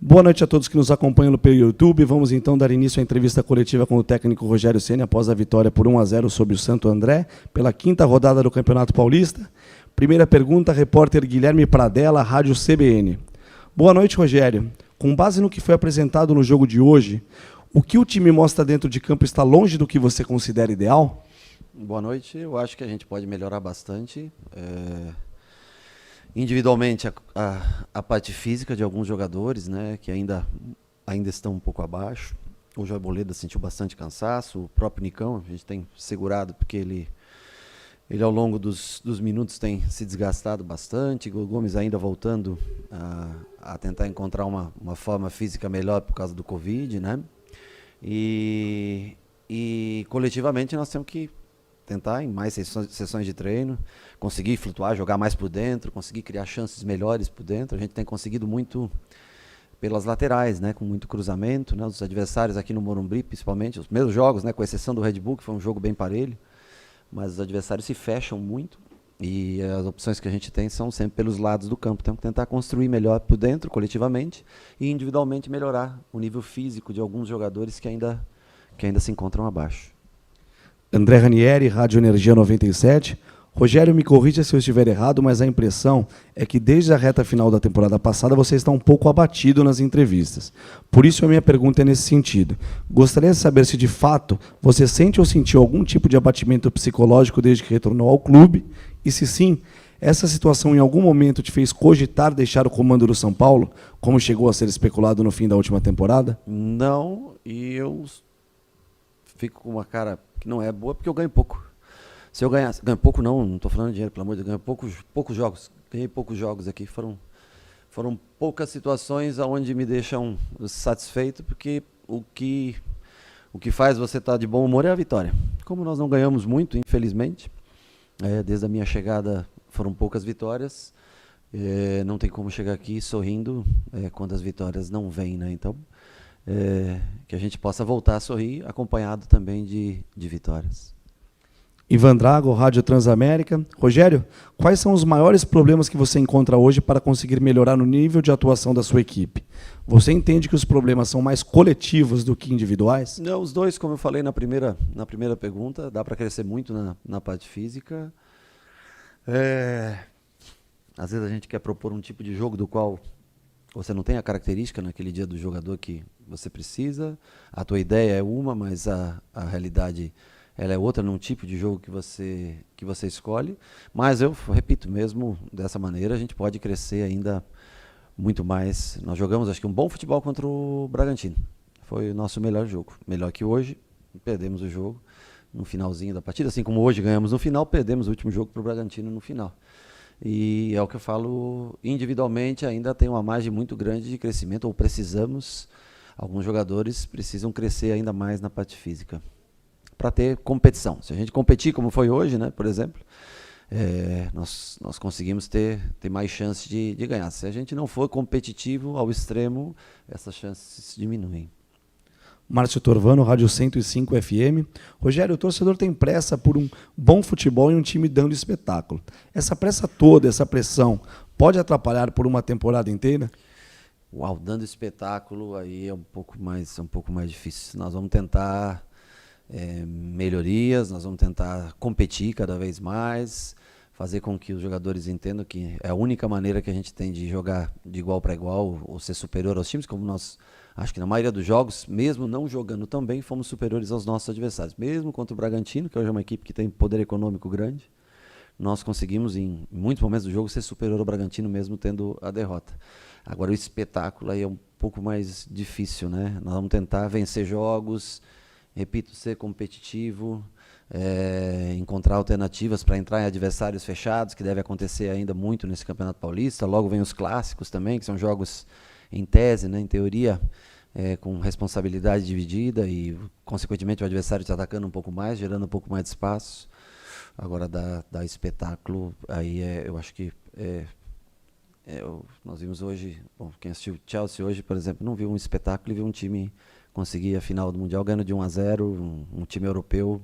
Boa noite a todos que nos acompanham pelo YouTube. Vamos então dar início à entrevista coletiva com o técnico Rogério Ceni após a vitória por 1-0 sobre o Santo André, pela 5ª rodada do Campeonato Paulista. Primeira pergunta, repórter Guilherme Pradella, Rádio CBN. Boa noite, Rogério. Com base no que foi apresentado no jogo de hoje, o que o time mostra dentro de campo está longe do que você considera ideal? Boa noite. Eu acho que a gente pode melhorar bastante. Individualmente, a parte física de alguns jogadores, né, que ainda estão um pouco abaixo. Hoje o Arboleda sentiu bastante cansaço. O próprio Nicão, a gente tem segurado porque ele ao longo dos minutos tem se desgastado bastante. O Gomes ainda voltando a tentar encontrar uma forma física melhor por causa do Covid, né? E coletivamente nós temos que tentar em mais sessões de treino, conseguir flutuar, jogar mais por dentro, conseguir criar chances melhores por dentro. A gente tem conseguido muito pelas laterais, né, com muito cruzamento, né, os adversários aqui no Morumbi, principalmente, os mesmos jogos, né, com exceção do Red Bull, que foi um jogo bem parelho, mas os adversários se fecham muito e as opções que a gente tem são sempre pelos lados do campo. Temos que tentar construir melhor por dentro, coletivamente, e individualmente melhorar o nível físico de alguns jogadores que ainda se encontram abaixo. André Ranieri, Rádio Energia 97. Rogério, me corrija se eu estiver errado, mas a impressão é que desde a reta final da temporada passada você está um pouco abatido nas entrevistas. Por isso a minha pergunta é nesse sentido. Gostaria de saber se de fato você sente ou sentiu algum tipo de abatimento psicológico desde que retornou ao clube, e se sim, essa situação em algum momento te fez cogitar deixar o comando do São Paulo, como chegou a ser especulado no fim da última temporada? Não, e eu fico com uma cara que não é boa porque eu ganho pouco. Se eu ganhasse, ganho pouco não estou falando de dinheiro, pelo amor de Deus, ganho poucos jogos. Ganhei poucos jogos aqui, foram poucas situações onde me deixam satisfeito, porque o que faz você estar de bom humor é a vitória. Como nós não ganhamos muito, infelizmente, desde a minha chegada foram poucas vitórias, não tem como chegar aqui sorrindo quando as vitórias não vêm, né? Então, que a gente possa voltar a sorrir, acompanhado também de vitórias. Ivan Drago, Rádio Transamérica. Rogério, quais são os maiores problemas que você encontra hoje para conseguir melhorar no nível de atuação da sua equipe? Você entende que os problemas são mais coletivos do que individuais? Não, os dois, como eu falei na primeira pergunta, dá para crescer muito na parte física. Às vezes a gente quer propor um tipo de jogo do qual você não tem a característica naquele dia do jogador que você precisa. A tua ideia é uma, mas a realidade ela é outra num tipo de jogo que você escolhe. Mas eu repito, mesmo dessa maneira, a gente pode crescer ainda muito mais. Nós jogamos, acho que, um bom futebol contra o Bragantino. Foi o nosso melhor jogo. Melhor que hoje, perdemos o jogo no finalzinho da partida. Assim como hoje ganhamos no final, perdemos o último jogo para o Bragantino no final. E é o que eu falo, individualmente ainda tem uma margem muito grande de crescimento, ou precisamos, alguns jogadores precisam crescer ainda mais na parte física, para ter competição. Se a gente competir como foi hoje, né, por exemplo, nós conseguimos ter mais chance de ganhar. Se a gente não for competitivo ao extremo, essas chances diminuem. Márcio Torvano, Rádio 105 FM. Rogério, o torcedor tem pressa por um bom futebol e um time dando espetáculo. Essa pressa toda, essa pressão, pode atrapalhar por uma temporada inteira? Uau, dando espetáculo aí é um pouco mais difícil. Nós vamos tentar melhorias, nós vamos tentar competir cada vez mais, fazer com que os jogadores entendam que é a única maneira que a gente tem de jogar de igual para igual ou ser superior aos times, como nós, acho que na maioria dos jogos, mesmo não jogando tão bem, fomos superiores aos nossos adversários. Mesmo contra o Bragantino, que hoje é uma equipe que tem poder econômico grande, nós conseguimos em muitos momentos do jogo ser superior ao Bragantino, mesmo tendo a derrota. Agora o espetáculo aí é um pouco mais difícil, né? Nós vamos tentar vencer jogos, repito, ser competitivo, encontrar alternativas para entrar em adversários fechados, que deve acontecer ainda muito nesse Campeonato Paulista. Logo vem os clássicos também, que são jogos em tese, né, em teoria, com responsabilidade dividida e, consequentemente, o adversário te atacando um pouco mais, gerando um pouco mais de espaço. Agora, dar espetáculo, aí eu acho que nós vimos hoje, bom, quem assistiu o Chelsea hoje, por exemplo, não viu um espetáculo e viu um time conseguir a final do Mundial ganhando de 1-0, um time europeu.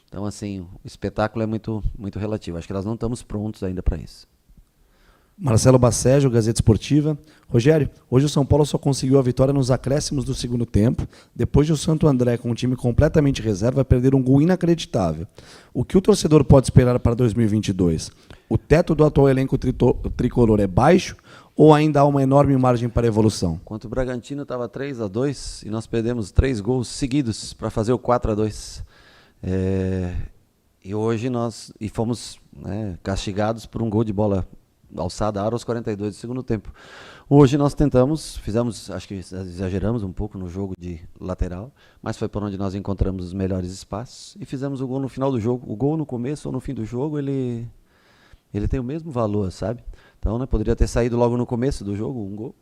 Então, assim, o espetáculo é muito, muito relativo. Acho que nós não estamos prontos ainda para isso. Marcelo Bacejo, Gazeta Esportiva. Rogério, hoje o São Paulo só conseguiu a vitória nos acréscimos do segundo tempo, depois de o Santo André, com um time completamente reserva, perder um gol inacreditável. O que o torcedor pode esperar para 2022? O teto do atual elenco tricolor é baixo ou ainda há uma enorme margem para evolução? Enquanto o Bragantino estava 3-2 e nós perdemos 3 gols seguidos para fazer o 4-2. E hoje nós fomos, né, castigados por um gol de bola alçada aos 42 do segundo tempo. Hoje nós fizemos, acho que exageramos um pouco no jogo de lateral, mas foi por onde nós encontramos os melhores espaços e fizemos o gol no final do jogo. O gol no começo ou no fim do jogo, ele tem o mesmo valor, sabe? Então, né, poderia ter saído logo no começo do jogo, um gol.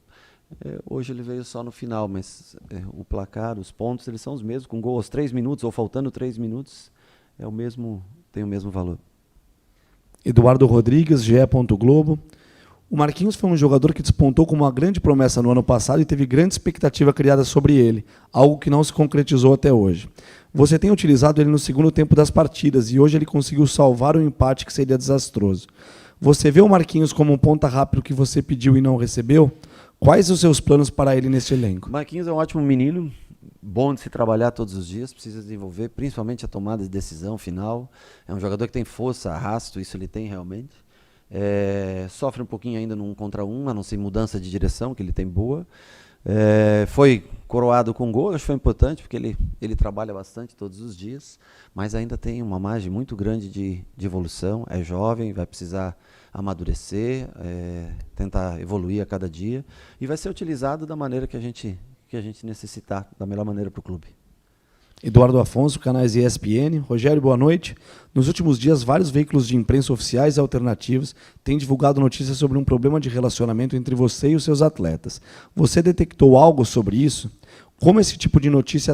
Hoje ele veio só no final, mas o placar, os pontos, eles são os mesmos, com gol aos 3 minutos ou faltando 3 minutos, tem o mesmo valor. Eduardo Rodrigues, GE. Globo. O Marquinhos foi um jogador que despontou como uma grande promessa no ano passado e teve grande expectativa criada sobre ele, algo que não se concretizou até hoje. Você tem utilizado ele no segundo tempo das partidas e hoje ele conseguiu salvar um empate que seria desastroso. Você vê o Marquinhos como um ponta rápido que você pediu e não recebeu? Quais os seus planos para ele neste elenco? Marquinhos é um ótimo menino, bom de se trabalhar todos os dias, precisa desenvolver principalmente a tomada de decisão final. É um jogador que tem força, arrasto, isso ele tem realmente. Sofre um pouquinho ainda no 1 contra 1, a não ser mudança de direção, que ele tem boa. Foi coroado com gol, acho que foi importante, porque ele trabalha bastante todos os dias, mas ainda tem uma margem muito grande de evolução, é jovem, vai precisar amadurecer, tentar evoluir a cada dia, e vai ser utilizado da maneira que a gente necessitar, da melhor maneira para o clube. Eduardo Afonso, canais ESPN. Rogério, boa noite. Nos últimos dias, vários veículos de imprensa oficiais e alternativos têm divulgado notícias sobre um problema de relacionamento entre você e os seus atletas. Você detectou algo sobre isso? Como esse tipo de notícia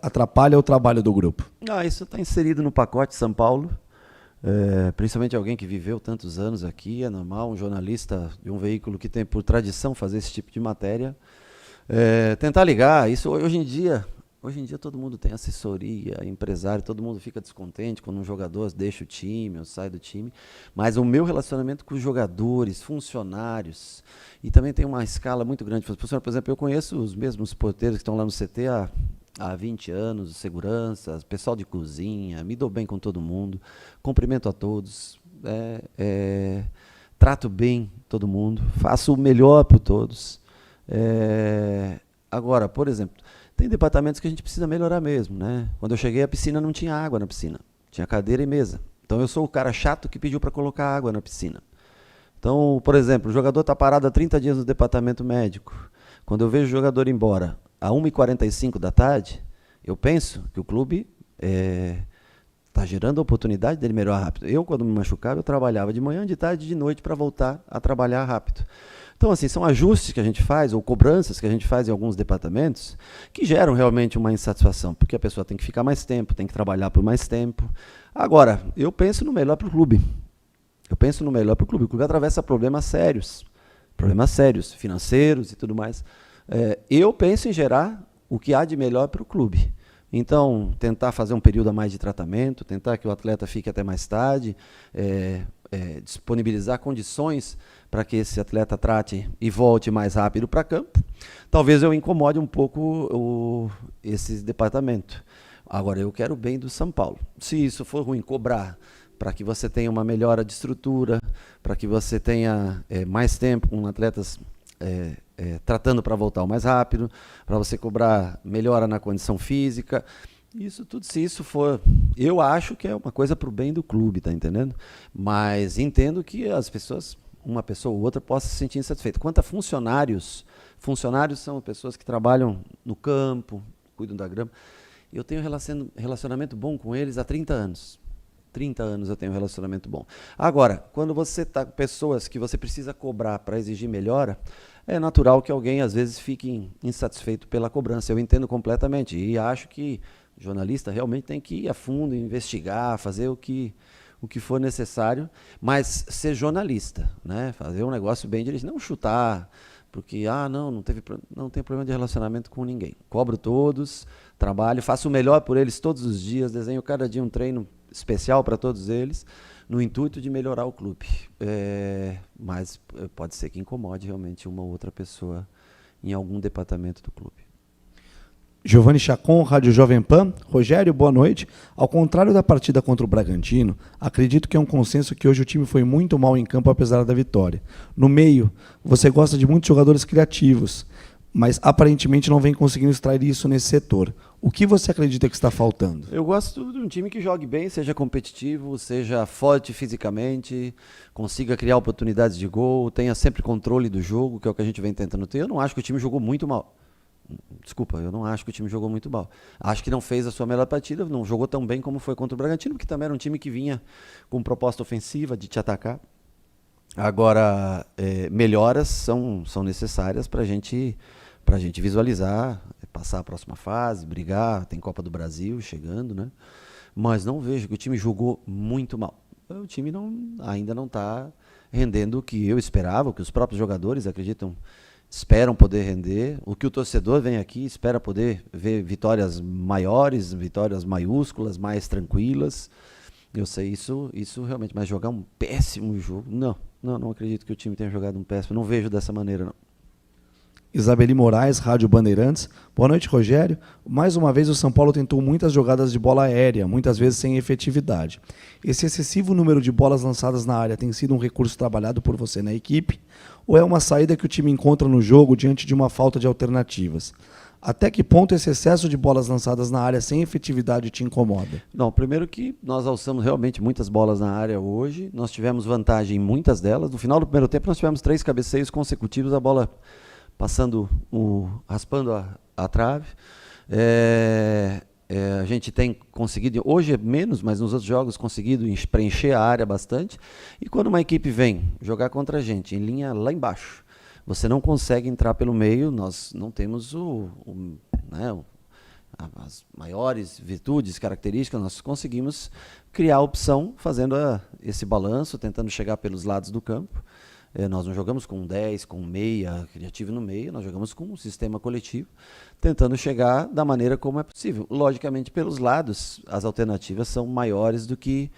atrapalha o trabalho do grupo? Isso está inserido no pacote São Paulo, principalmente alguém que viveu tantos anos aqui, é normal, um jornalista de um veículo que tem por tradição fazer esse tipo de matéria. Tentar ligar, isso hoje em dia todo mundo tem assessoria, empresário, todo mundo fica descontente quando um jogador deixa o time ou sai do time, mas o meu relacionamento com os jogadores, funcionários, e também tem uma escala muito grande. Por exemplo, eu conheço os mesmos porteiros que estão lá no CT há 20 anos, segurança, pessoal de cozinha, me dou bem com todo mundo, cumprimento a todos, trato bem todo mundo, faço o melhor para todos. Agora, por exemplo, tem departamentos que a gente precisa melhorar mesmo, né? Quando eu cheguei, a piscina não tinha água na piscina, tinha cadeira e mesa. Então eu sou o cara chato que pediu para colocar água na piscina. Então, por exemplo, o jogador está parado há 30 dias no departamento médico. Quando eu vejo o jogador ir embora às 1h45 da tarde, eu penso que o clube está gerando a oportunidade dele melhorar rápido. Eu, quando me machucava, eu trabalhava de manhã, de tarde e de noite para voltar a trabalhar rápido. Então, assim, são ajustes que a gente faz, ou cobranças que a gente faz em alguns departamentos, que geram realmente uma insatisfação, porque a pessoa tem que ficar mais tempo, tem que trabalhar por mais tempo. Agora, eu penso no melhor para o clube. O clube atravessa problemas sérios, financeiros e tudo mais. Eu penso em gerar o que há de melhor para o clube. Então, tentar fazer um período a mais de tratamento, tentar que o atleta fique até mais tarde, disponibilizar condições para que esse atleta trate e volte mais rápido para campo. Talvez eu incomode um pouco esse departamento. Agora, eu quero o bem do São Paulo. Se isso for ruim, cobrar para que você tenha uma melhora de estrutura, para que você tenha mais tempo com atletas tratando para voltar o mais rápido, para você cobrar melhora na condição física. Isso tudo, se isso for, eu acho que é uma coisa para o bem do clube, tá entendendo? Mas entendo que as pessoas, uma pessoa ou outra, possa se sentir insatisfeita. Quanto a funcionários são pessoas que trabalham no campo, cuidam da grama. Eu tenho relacionamento bom com eles há 30 anos. 30 anos eu tenho um relacionamento bom. Agora, quando você está com pessoas que você precisa cobrar para exigir melhora, é natural que alguém, às vezes, fique insatisfeito pela cobrança. Eu entendo completamente. E acho que o jornalista realmente tem que ir a fundo, investigar, fazer o que for necessário, mas ser jornalista, né? Fazer um negócio bem dirigido, não chutar, porque, não tem problema de relacionamento com ninguém. Cobro todos, trabalho, faço o melhor por eles todos os dias, desenho cada dia um treino especial para todos eles, no intuito de melhorar o clube. Mas pode ser que incomode realmente uma ou outra pessoa em algum departamento do clube. Giovanni Chacon, Rádio Jovem Pan. Rogério, boa noite. Ao contrário da partida contra o Bragantino, acredito que é um consenso que hoje o time foi muito mal em campo apesar da vitória. No meio, você gosta de muitos jogadores criativos, mas aparentemente não vem conseguindo extrair isso nesse setor. O que você acredita que está faltando? Eu gosto de um time que jogue bem, seja competitivo, seja forte fisicamente, consiga criar oportunidades de gol, tenha sempre controle do jogo, que é o que a gente vem tentando ter. Eu não acho que o time jogou muito mal. Desculpa, eu não acho que o time jogou muito mal. Acho que não fez a sua melhor partida, não jogou tão bem como foi contra o Bragantino, porque também era um time que vinha com proposta ofensiva de te atacar. Agora, melhoras são necessárias para a gente visualizar, passar a próxima fase, brigar. Tem Copa do Brasil chegando, né? Mas não vejo que o time jogou muito mal. O time ainda não está rendendo o que eu esperava, o que os próprios jogadores esperam poder render, o que o torcedor vem aqui espera poder ver vitórias maiores, vitórias maiúsculas, mais tranquilas. Eu sei isso realmente, mas jogar um péssimo jogo, não acredito que o time tenha jogado um péssimo, não vejo dessa maneira, não. Isabeli Moraes, Rádio Bandeirantes. Boa noite, Rogério. Mais uma vez o São Paulo tentou muitas jogadas de bola aérea, muitas vezes sem efetividade. Esse excessivo número de bolas lançadas na área tem sido um recurso trabalhado por você na equipe? Ou é uma saída que o time encontra no jogo diante de uma falta de alternativas? Até que ponto esse excesso de bolas lançadas na área sem efetividade te incomoda? Não, primeiro que nós alçamos realmente muitas bolas na área hoje, nós tivemos vantagem em muitas delas. No final do primeiro tempo nós tivemos 3 cabeceios consecutivos, a bola raspando a trave. A gente tem conseguido, hoje é menos, mas nos outros jogos conseguido preencher a área bastante. E quando uma equipe vem jogar contra a gente em linha lá embaixo, você não consegue entrar pelo meio, nós não temos as maiores virtudes, características, nós conseguimos criar a opção fazendo esse balanço, tentando chegar pelos lados do campo. Nós não jogamos com 10, com meia, criativo no meio, nós jogamos com um sistema coletivo, tentando chegar da maneira como é possível. Logicamente, pelos lados, as alternativas são maiores do que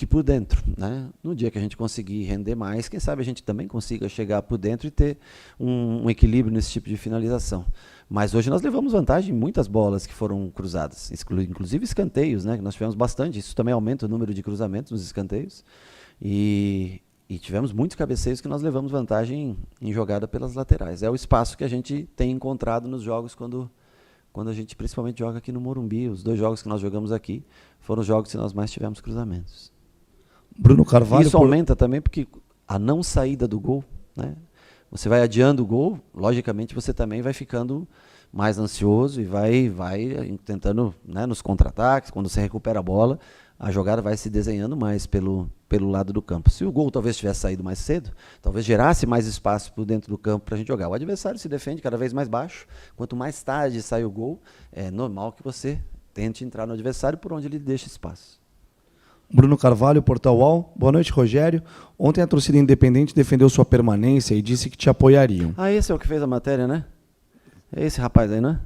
por dentro, né? No dia que a gente conseguir render mais, quem sabe a gente também consiga chegar por dentro e ter um equilíbrio nesse tipo de finalização. Mas hoje nós levamos vantagem em muitas bolas que foram cruzadas, inclusive escanteios, né? Nós tivemos bastante, isso também aumenta o número de cruzamentos nos escanteios. E tivemos muitos cabeceios que nós levamos vantagem em jogada pelas laterais. É o espaço que a gente tem encontrado nos jogos quando a gente principalmente joga aqui no Morumbi. Os 2 jogos que nós jogamos aqui foram os jogos que nós mais tivemos cruzamentos. Bruno Carvalho. Isso aumenta também porque a não saída do gol, né? Você vai adiando o gol, logicamente você também vai ficando mais ansioso e vai tentando, né, nos contra-ataques, quando você recupera a bola, a jogada vai se desenhando mais pelo lado do campo. Se o gol talvez tivesse saído mais cedo, talvez gerasse mais espaço por dentro do campo para a gente jogar. O adversário se defende cada vez mais baixo. Quanto mais tarde sai o gol, é normal que você tente entrar no adversário por onde ele deixa espaço. Bruno Carvalho, Portal UOL. Boa noite, Rogério. Ontem a torcida independente defendeu sua permanência e disse que te apoiariam. Esse é o que fez a matéria, né? É esse rapaz aí, né?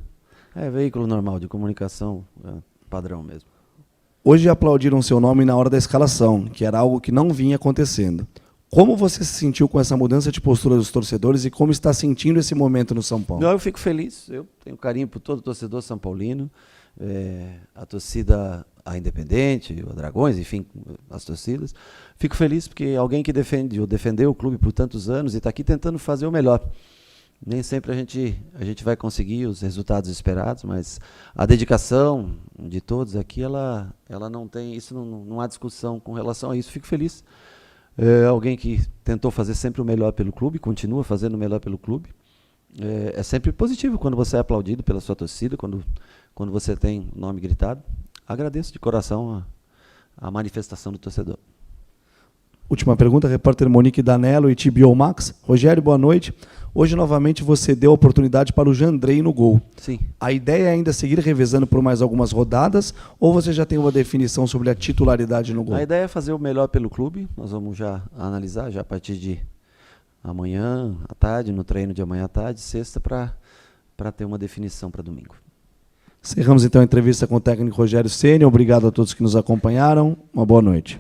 É veículo normal de comunicação, padrão mesmo. Hoje aplaudiram seu nome na hora da escalação, que era algo que não vinha acontecendo. Como você se sentiu com essa mudança de postura dos torcedores e como está sentindo esse momento no São Paulo? Eu fico feliz, eu tenho carinho por todo torcedor são paulino, a torcida, a Independente, o Dragões, enfim, as torcidas. Fico feliz porque alguém que defendeu o clube por tantos anos e está aqui tentando fazer o melhor. Nem sempre a gente vai conseguir os resultados esperados, mas a dedicação de todos aqui, ela não tem, isso não há discussão com relação a isso. Fico feliz. Alguém que tentou fazer sempre o melhor pelo clube, continua fazendo o melhor pelo clube. É sempre positivo quando você é aplaudido pela sua torcida, quando você tem o nome gritado. Agradeço de coração a manifestação do torcedor. Última pergunta, repórter Monique Danello e TBO Max. Rogério, boa noite. Hoje, novamente, você deu a oportunidade para o Jandrei no gol. Sim. A ideia é ainda seguir revezando por mais algumas rodadas ou você já tem uma definição sobre a titularidade no gol? A ideia é fazer o melhor pelo clube. Nós vamos já analisar, já a partir de amanhã à tarde, no treino de amanhã à tarde, sexta, para ter uma definição para domingo. Encerramos então a entrevista com o técnico Rogério Ceni. Obrigado a todos que nos acompanharam. Uma boa noite.